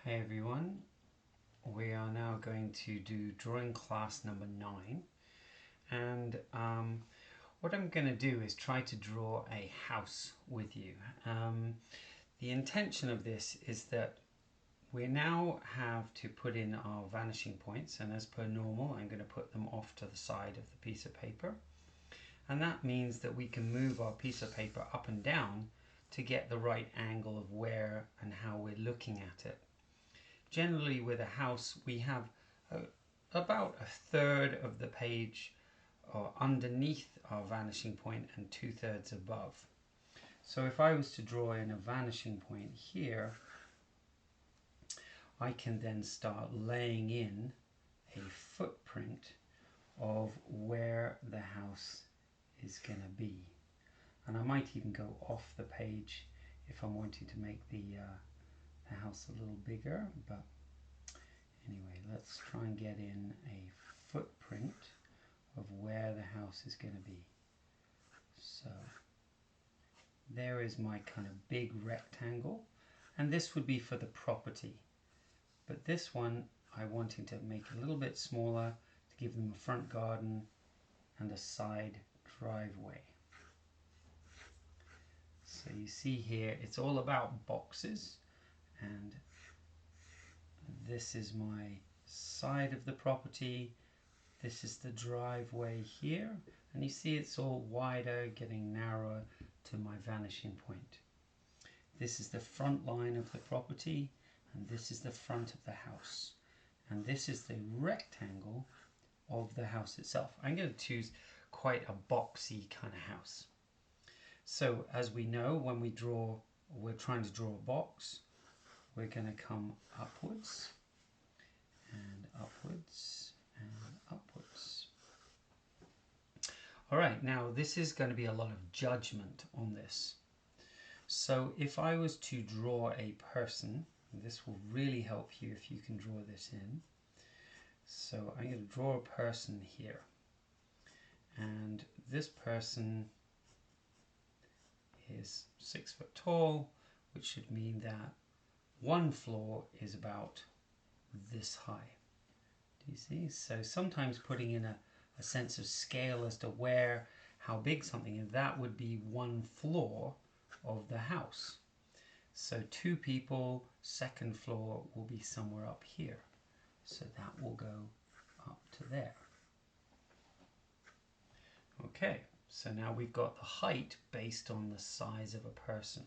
Hey everyone, we are now going to do drawing class number 9, and what I'm going to do is try to draw a house with you. The intention of this is that we now have to put in our vanishing points, and as per normal I'm going to put them off to the side of the piece of paper, and that means that we can move our piece of paper up and down to get the right angle of where and how we're looking at it. Generally with a house we have about a third of the page underneath our vanishing point and 2/3 above. So if I was to draw in a vanishing point here, I can then start laying in a footprint of where the house is going to be. And I might even go off the page if I'm wanting to make the house a little bigger, but anyway, let's try and get in a footprint of where the house is going to be. So there is my kind of big rectangle, and this would be for the property, but this one I wanted to make a little bit smaller to give them a front garden and a side driveway. So you see here it's all about boxes, and this is my side of the property, this is the driveway here, and you see it's all wider, getting narrower to my vanishing point. This is the front line of the property, and this is the front of the house, and this is the rectangle of the house itself. I'm going to choose quite a boxy kind of house. So as we know, when we're trying to draw a box, we're going to come upwards and upwards and upwards. Alright, now this is going to be a lot of judgment on this. So if I was to draw a person, this will really help you if you can draw this in. So I'm going to draw a person here, and this person is 6 foot tall, which should mean that one floor is about this high. Do you see? So sometimes putting in a sense of scale as to how big something is, that would be one floor of the house. So 2 people, second floor will be somewhere up here. So that will go up to there. Okay, so now we've got the height based on the size of a person.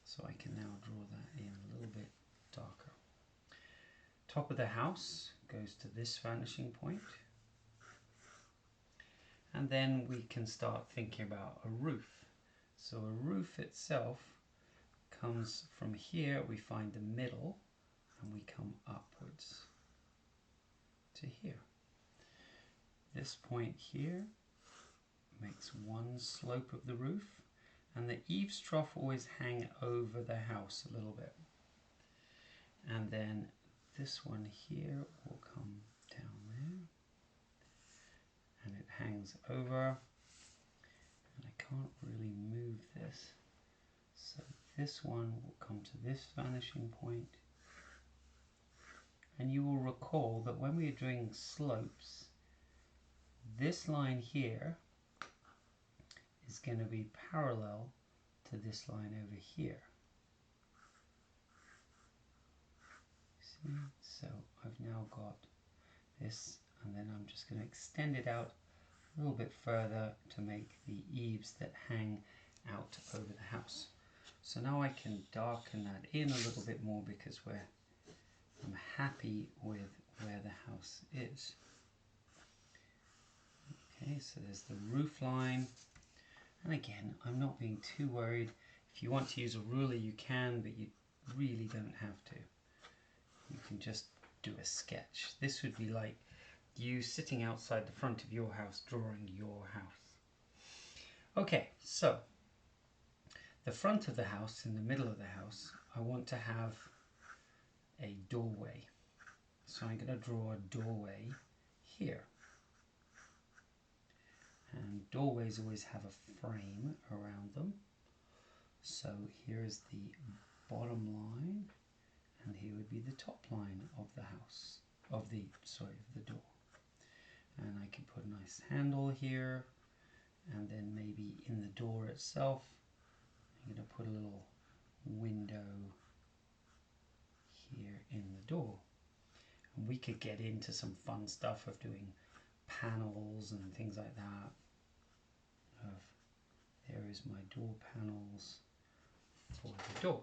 So I can now draw that in a little bit darker. Top of the house goes to this vanishing point. And then we can start thinking about a roof. So a roof itself comes from here, we find the middle, and we come upwards to here. This point here makes one slope of the roof, and the eaves trough always hang over the house a little bit. And then this one here will come down there, and it hangs over, and I can't really move this. So this one will come to this vanishing point. And you will recall that when we are doing slopes, this line here is going to be parallel to this line over here. See? So I've now got this, and then I'm just going to extend it out a little bit further to make the eaves that hang out over the house. So now I can darken that in a little bit more because I'm happy with where the house is. Okay, so there's the roof line, and again, I'm not being too worried. If you want to use a ruler you can, but you really don't have to. You can just do a sketch. This would be like you sitting outside the front of your house drawing your house. Okay, so the front of the house, in the middle of the house, I want to have a doorway. So I'm going to draw a doorway here. And doorways always have a frame around them. So here's the bottom line, and here's maybe the top line of the house, of the door. And I can put a nice handle here, and then maybe in the door itself, I'm going to put a little window here in the door. And we could get into some fun stuff of doing panels and things like that. There is my door panels for the door.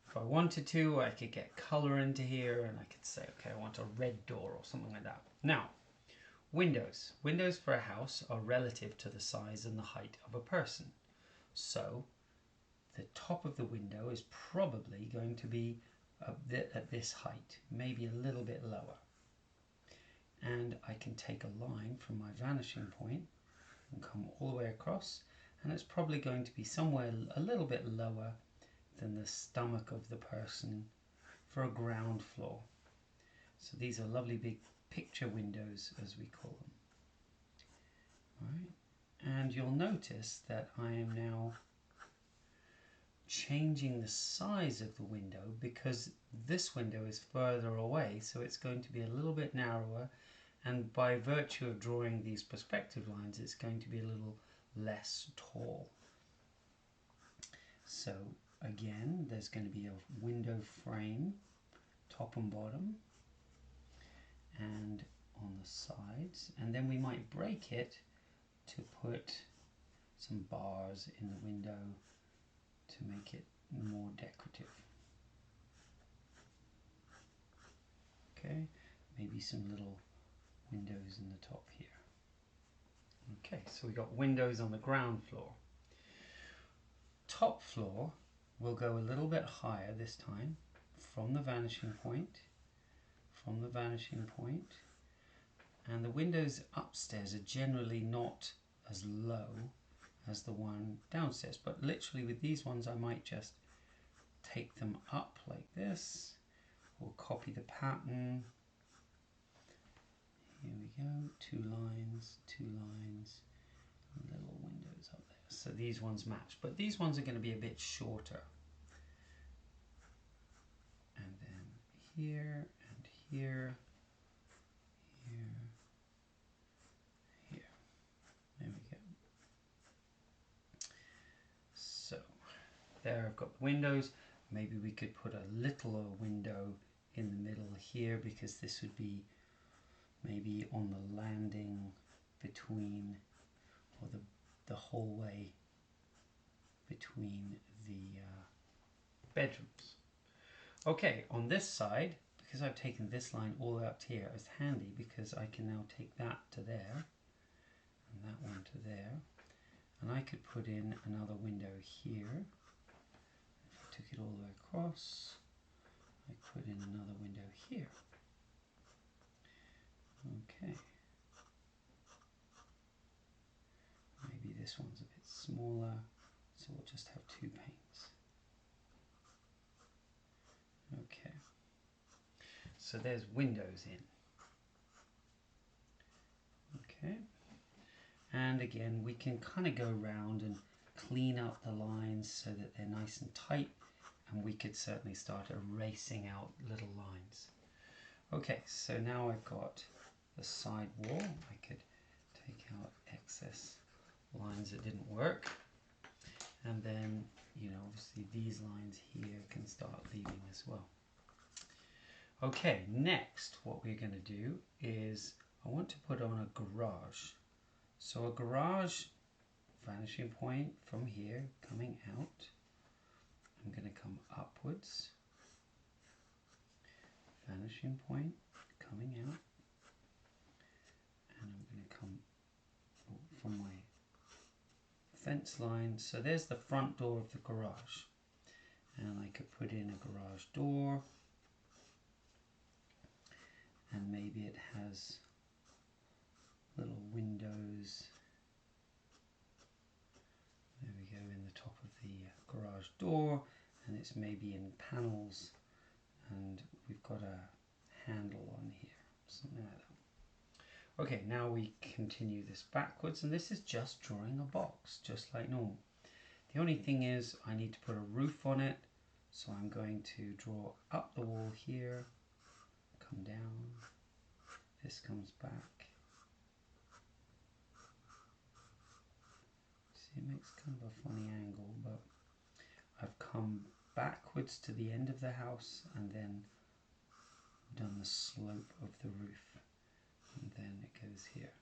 If I wanted to, I could get color into here and I could say, okay, I want a red door or something like that. Now, windows. Windows for a house are relative to the size and the height of a person. So the top of the window is probably going to be at this height, maybe a little bit lower. And I can take a line from my vanishing point and come all the way across, and it's probably going to be somewhere a little bit lower than the stomach of the person for a ground floor. So these are lovely big picture windows, as we call them. All right. And you'll notice that I am now changing the size of the window because this window is further away, so it's going to be a little bit narrower, and by virtue of drawing these perspective lines, it's going to be a little less tall. So again, there's going to be a window frame, top and bottom, and on the sides, and then we might break it to put some bars in the window to make it more decorative. Okay, maybe some little windows in the top here. Okay, so we got windows on the ground floor. Top floor will go a little bit higher this time from the vanishing point, and the windows upstairs are generally not as low as the one downstairs, but literally with these ones I might just take them up like this, or copy the pattern. Here we go, two lines, little windows up there. So these ones match, but these ones are going to be a bit shorter. And then here, and here, here. There we go. So there I've got the windows. Maybe we could put a little window in the middle here, because this would be maybe on the landing between, or the hallway between the bedrooms. Okay, on this side, because I've taken this line all the way up to here, it's handy because I can now take that to there and that one to there, and I could put in another window here. If I took it all the way across, I put in another window here. Okay. Maybe this one's a bit smaller, so we'll just have two panes. Okay. So there's windows in. Okay. And again, we can kind of go around and clean up the lines so that they're nice and tight, and we could certainly start erasing out little lines. Okay, so now I've got the side wall. I could take out excess lines that didn't work, and then, you know, obviously these lines here can start leaving as well. Okay, next what we're going to do is I want to put on a garage. So a garage vanishing point from here coming out, I'm going to come upwards, vanishing point coming out, and I'm going to come from my fence line. So there's the front door of the garage, and I could put in a garage door, and maybe it has little windows. There we go, in the top of the garage door, and it's maybe in panels, and we've got a handle on here, something like that. Okay, now we continue this backwards, and this is just drawing a box, just like normal. The only thing is I need to put a roof on it, So I'm going to draw up the wall here, come down, this comes back. See, it makes kind of a funny angle, but I've come backwards to the end of the house and then done the slope of the roof, and then it goes here.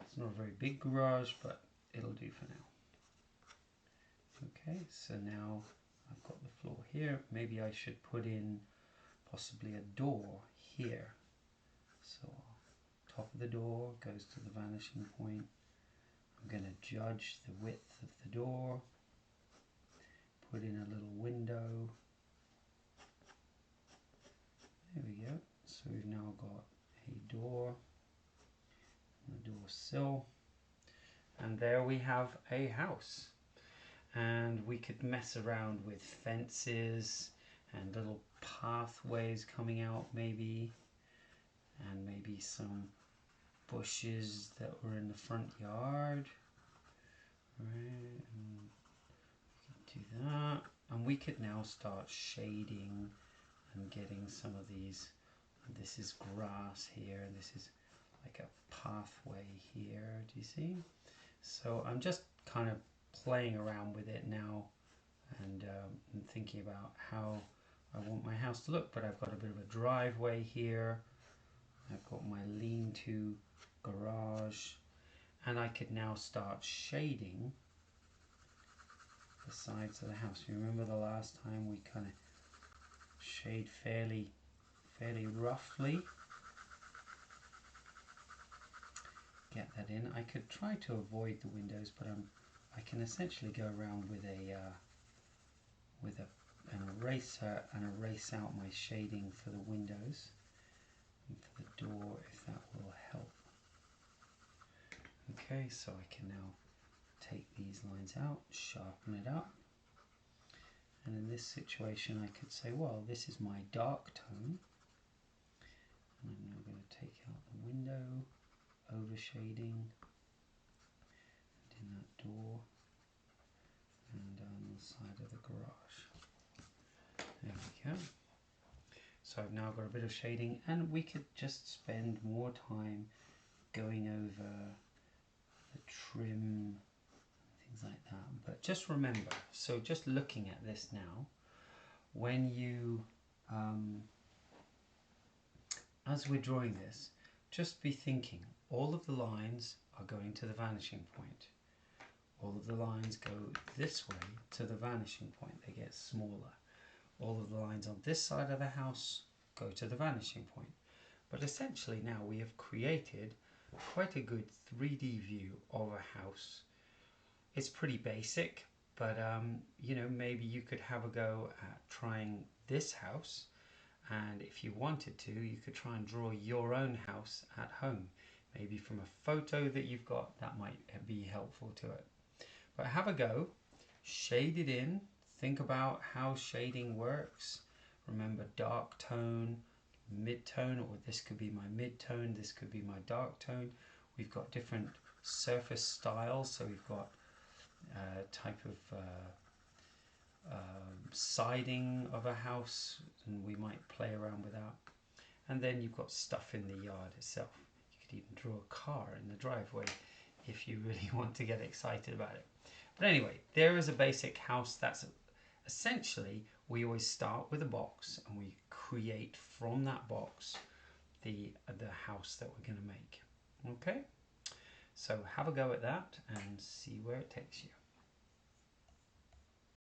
It's not a very big garage, but it'll do for now. Okay, so now I've got the floor here. Maybe I should put in possibly a door here. So top of the door goes to the vanishing point. I'm going to judge the width of the door, put in a little window. There we go. So we've now got a door and a door sill, and there we have a house. And we could mess around with fences and little pathways coming out maybe, and maybe some bushes that were in the front yard. Right, and we could do that. And we could now start shading and getting some of these. This is grass here, and this is like a pathway here. Do you see? So I'm just kind of playing around with it now, and thinking about how I want my house to look. But I've got a bit of a driveway here. I've got my lean-to garage, and I could now start shading the sides of the house. You remember the last time we kind of shade fairly roughly. Get that in. I could try to avoid the windows, but I can essentially go around with an eraser and erase out my shading for the windows and for the door, if that will help. Okay, so I can now take these lines out, sharpen it up, and in this situation I could say, well, this is my dark tone, and I'm now going to take out the window, overshading, and in that door, and down the side of the garage. There we go. So I've now got a bit of shading, and we could just spend more time going over the trim, things like that. But just remember, so just looking at this now, when you, as we're drawing this, just be thinking, all of the lines are going to the vanishing point. All of the lines go this way to the vanishing point, they get smaller. All of the lines on this side of the house go to the vanishing point. But essentially now we have created quite a good 3D view of a house. It's pretty basic, but you know, maybe you could have a go at trying this house, and if you wanted to, you could try and draw your own house at home, maybe from a photo that you've got. That might be helpful to it. But have a go, shade it in, think about how shading works. Remember dark tone, mid-tone, or this could be my mid-tone, this could be my dark tone. We've got different surface styles, so we've got type of siding of a house, and we might play around with that. And then you've got stuff in the yard itself. You could even draw a car in the driveway if you really want to get excited about it. But anyway, there is a basic house. That's essentially, we always start with a box and we create from that box the house that we're going to make. Okay, so have a go at that and see where it takes you.